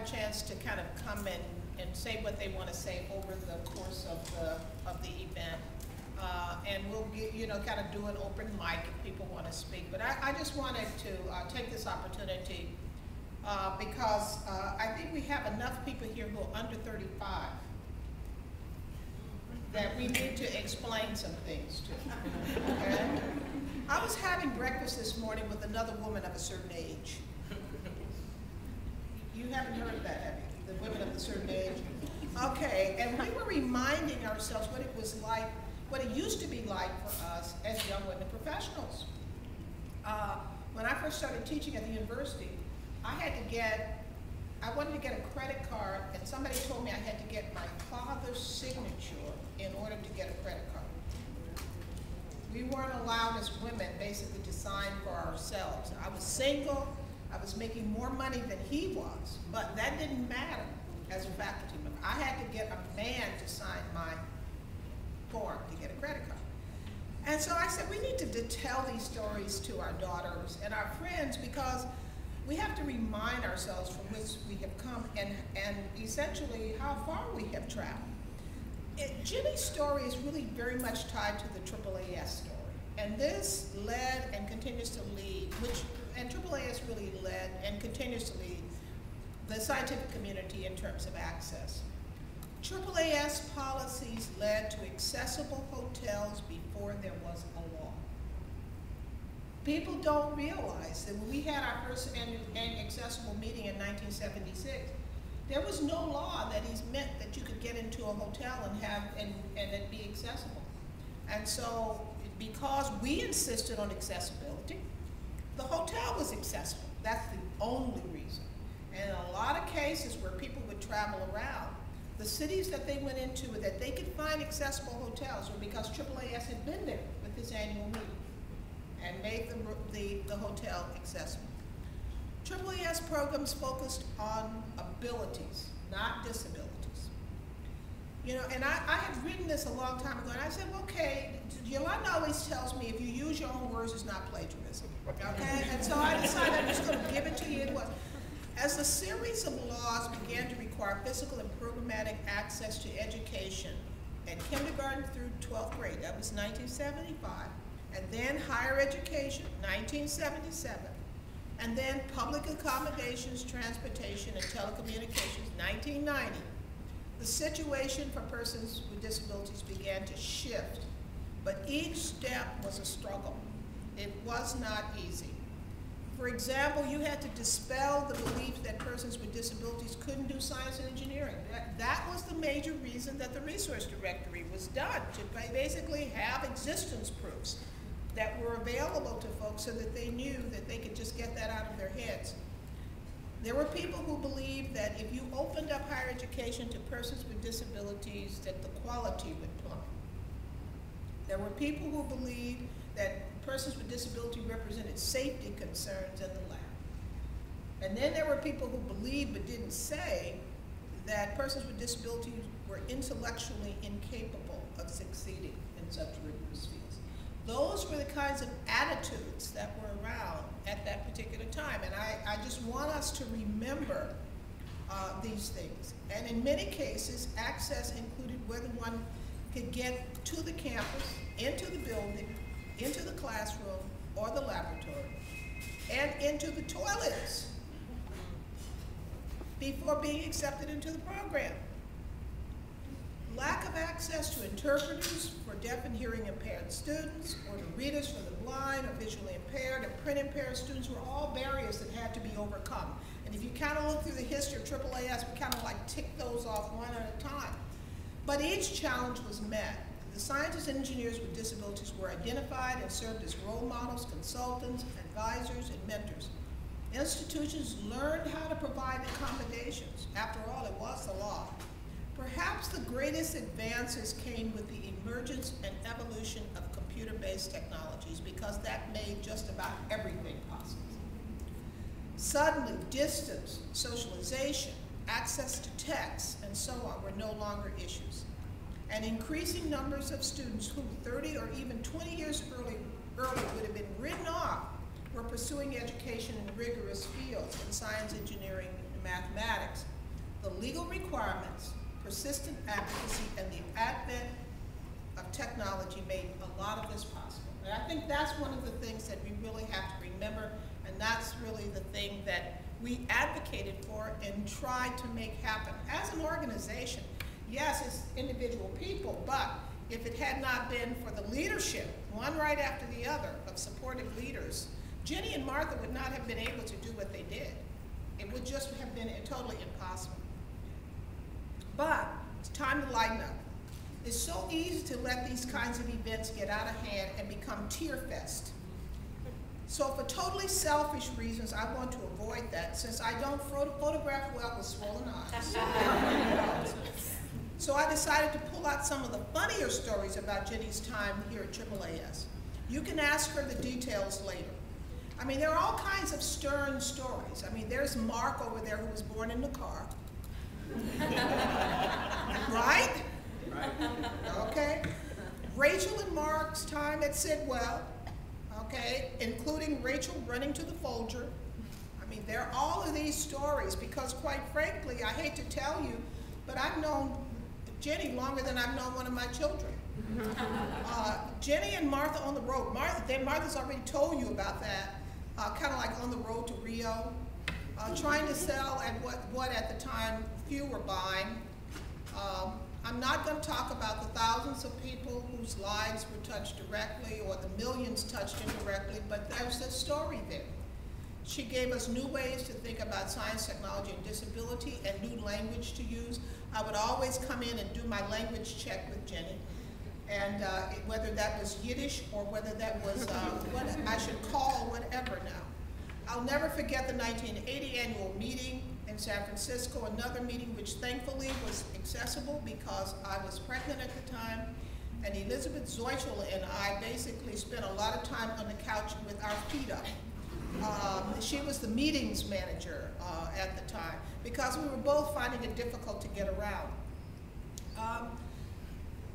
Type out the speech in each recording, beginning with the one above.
chance to kind of come and say what they want to say over the course of the event. And we'll get, kind of do an open mic if people want to speak. But I just wanted to take this opportunity because I think we have enough people here who are under 35 that we need to explain some things to. Okay? I was having breakfast this morning with another woman of a certain age. You haven't heard of that, have you? The women of a certain age? Okay, and we were reminding ourselves what it was like, what it used to be like for us as young women professionals. When I first started teaching at the university, I wanted to get a credit card, and somebody told me I had to get my father's signature in order to get a credit card. We weren't allowed as women basically to sign for ourselves. I was single, I was making more money than he was, but that didn't matter as a faculty member. I had to get a man to sign my form to get a credit card. And so I said, we need to tell these stories to our daughters and our friends because we have to remind ourselves from which we have come and essentially how far we have traveled. Jimmy's story is really very much tied to the AAAS story. And this led and continues to lead, and AAAS really led and continues to lead the scientific community in terms of access. AAAS policies led to accessible hotels before there was a law. People don't realize that when we had our first annual accessible meeting in 1976, there was no law that meant that you could get into a hotel and it be accessible. And so, because we insisted on accessibility, the hotel was accessible. That's the only reason. And in a lot of cases where people would travel around, the cities that they went into that they could find accessible hotels were because AAAS had been there with this annual meeting and made the hotel accessible. AAAS programs focused on abilities, not disabilities. And I had written this a long time ago, and I said, okay, Yolanda always tells me if you use your own words, it's not plagiarism, okay? And so I decided I'm just going to give it to you. It was, as the series of laws began to require physical and programmatic access to education at kindergarten through 12th grade, that was 1975, and then higher education, 1977, and then public accommodations, transportation, and telecommunications, 1990. The situation for persons with disabilities began to shift, but each step was a struggle. It was not easy. For example, you had to dispel the belief that persons with disabilities couldn't do science and engineering. That was the major reason that the resource directory was done, to basically have existence proofs that were available to folks so that they knew that they could just get that out of their heads. There were people who believed that if you opened up higher education to persons with disabilities, that the quality would plummet. There were people who believed that persons with disability represented safety concerns in the lab. And then there were people who believed but didn't say that persons with disabilities were intellectually incapable of succeeding in such rigorous fields. Those were the kinds of attitudes that were around at that particular time. And I just want us to remember these things. And in many cases, access included whether one could get to the campus, into the building, into the classroom or the laboratory, and into the toilets before being accepted into the program. Lack of access to interpreters for deaf and hearing impaired students, or to readers for the blind or visually impaired and print impaired students were all barriers that had to be overcome. And if you kind of look through the history of AAAS, we kind of like tick those off one at a time. But each challenge was met. The scientists and engineers with disabilities were identified and served as role models, consultants, advisors, and mentors. Institutions learned how to provide accommodations. After all, it was the law. Perhaps the greatest advances came with the emergence and evolution of computer-based technologies, because that made just about everything possible. Suddenly, distance, socialization, access to text, and so on were no longer issues. And increasing numbers of students who 30 or even 20 years earlier would have been written off were pursuing education in rigorous fields in science, engineering, and mathematics, The legal requirements, persistent advocacy, and the advent of technology made a lot of this possible. And I think that's one of the things that we really have to remember, and that's really the thing that we advocated for and tried to make happen. As an organization, yes, it's individual people, but if it had not been for the leadership, one right after the other, of supportive leaders, Jenny and Martha would not have been able to do what they did. It would just have been totally impossible. But it's time to lighten up. It's so easy to let these kinds of events get out of hand and become tear fest. So for totally selfish reasons, I want to avoid that, since I don't photograph well with swollen eyes. So I decided to pull out some of the funnier stories about Jenny's time here at AAAS. You can ask her the details later. I mean, there are all kinds of stern stories. I mean, there's Mark over there who was born in the car. Right? Okay. Rachel and Mark's time at Sidwell, okay, including Rachel running to the Folger. I mean, there are all of these stories because, quite frankly, I hate to tell you, but I've known Jenny longer than I've known one of my children. Jenny and Martha on the road. Martha's already told you about that, kind of like on the road to Rio, trying to sell at what at the time few were buying. I'm not going to talk about the thousands of people whose lives were touched directly or the millions touched indirectly, but there's a story there. She gave us new ways to think about science, technology, and disability, and new language to use. I would always come in and do my language check with Jenny, and whether that was Yiddish or whether that was what I should call whatever now. I'll never forget the 1980 annual meeting in San Francisco, another meeting which thankfully was accessible because I was pregnant at the time, and Elizabeth Zeuchel and I basically spent a lot of time on the couch with our feet up. She was the meetings manager at the time because we were both finding it difficult to get around.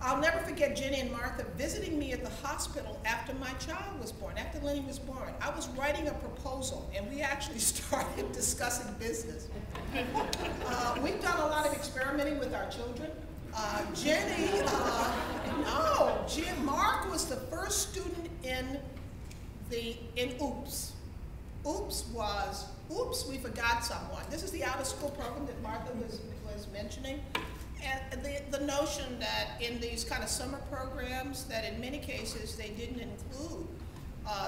I'll never forget Jenny and Martha visiting me at the hospital after my child was born, after Lenny was born. I was writing a proposal, and we actually started discussing business. We've done a lot of experimenting with our children. Mark was the first student in OOPS. Oops, we forgot someone. This is the out-of-school program that Martha was mentioning. And the notion that in these kind of summer programs, that in many cases they didn't include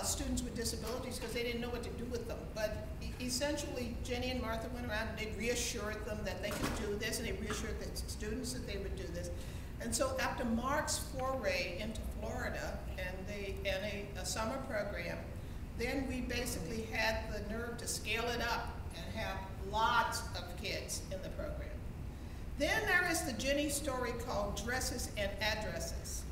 students with disabilities because they didn't know what to do with them. But essentially, Jenny and Martha went around and they reassured them that they could do this, and they reassured the students that they would do this. And so after Mark's foray into Florida and a summer program, then we basically had the nerve to scale it up and have lots of kids in the program. Then there is the Jenny story called Dresses and Addresses.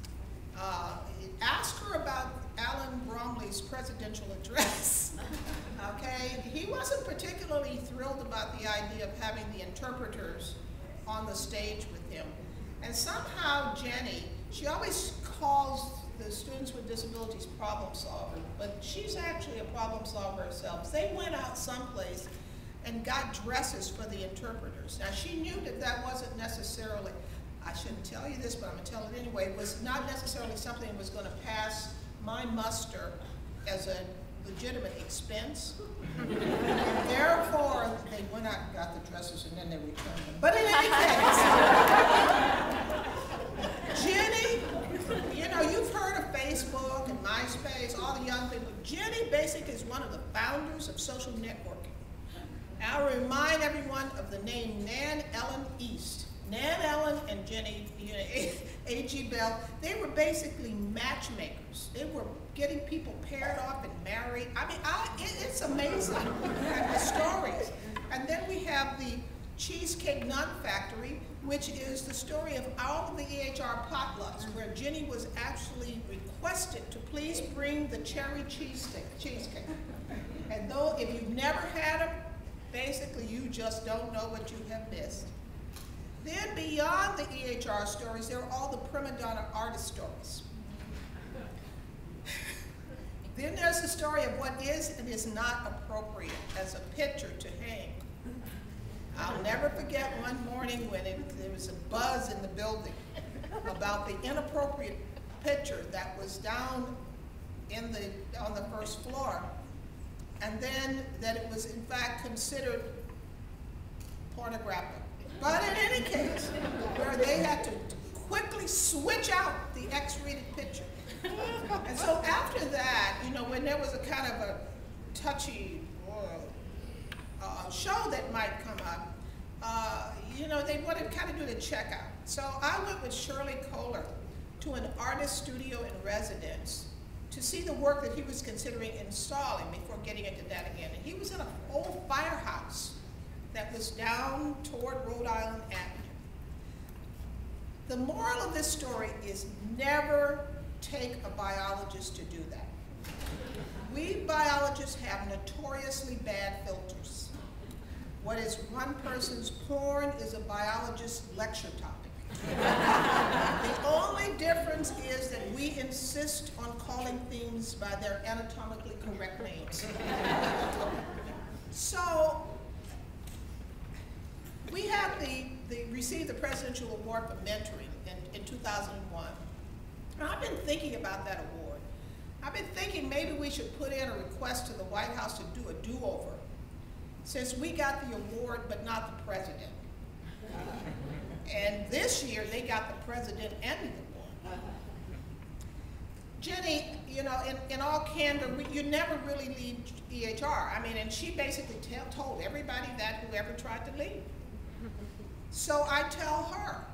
Ask her about Alan Bromley's presidential address. Okay, he wasn't particularly thrilled about the idea of having the interpreters on the stage with him. And somehow Jenny, she always calls the students with disabilities problem solver, but she's actually a problem solver herself. They went out someplace and got dresses for the interpreters. Now she knew that that wasn't necessarily, I shouldn't tell you this, but I'm gonna tell it anyway, was not necessarily something that was gonna pass my muster as a legitimate expense. And therefore, they went out and got the dresses and then they returned them. But in any case, Jenny, you know, you've heard of Facebook and MySpace, all the young people. Jenny basically is one of the founders of social networking. I'll remind everyone of the name Nan Ellen East. Nan Ellen and Jenny, A.G. Bell, they were basically matchmakers. They were getting people paired off and married. I mean, it's amazing, the stories. And then we have the Cheesecake Nun Factory, which is the story of all of the EHR potlucks, where Jenny was actually requested to please bring the cherry cheesecake. And though if you've never had them, basically you just don't know what you have missed. Then beyond the EHR stories, there are all the prima donna artist stories. Then there's the story of what is and is not appropriate as a picture to hang. I'll never forget one morning when there was a buzz in the building about the inappropriate picture that was down on the first floor, and then that it was in fact considered pornographic. But in any case, where they had to quickly switch out the X-rated picture. And so after that, you know, when there was a kind of a touchy show that might come up, you know, they wanted to kind of do the checkout. So I went with Shirley Kohler to an artist studio in residence to see the work that he was considering installing before getting into that again. And he was in an old firehouse that was down toward Rhode Island Avenue. The moral of this story is never take a biologist to do that. We biologists have notoriously bad filters. What is one person's porn is a biologist's lecture topic. The only difference is that we insist on calling things by their anatomically correct names. So, we have received the Presidential Award for Mentoring in 2001. And I've been thinking about that award. I've been thinking maybe we should put in a request to the White House to do a do-over, since we got the award but not the president. And this year they got the president and the award. Jenny, you know, in all candor, you never really leave EHR. I mean, and she basically told everybody that whoever tried to leave. So I tell her,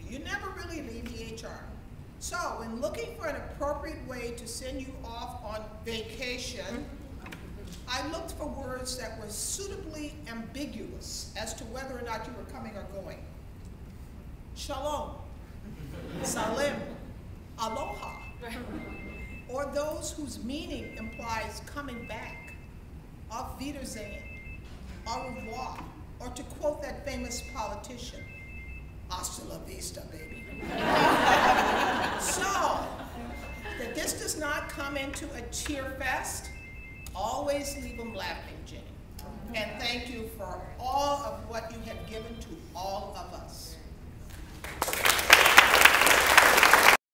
you never really leave EHR. So when looking for an appropriate way to send you off on vacation, I looked for words that were suitably ambiguous as to whether or not you were coming or going. Shalom, salim, aloha, or those whose meaning implies coming back, auf Wiedersehen, au revoir, or to quote that famous politician, hasta la vista, baby. So, that this does not come into a cheer fest, always leave them laughing, Jenny. And thank you for all of what you have given to all of us.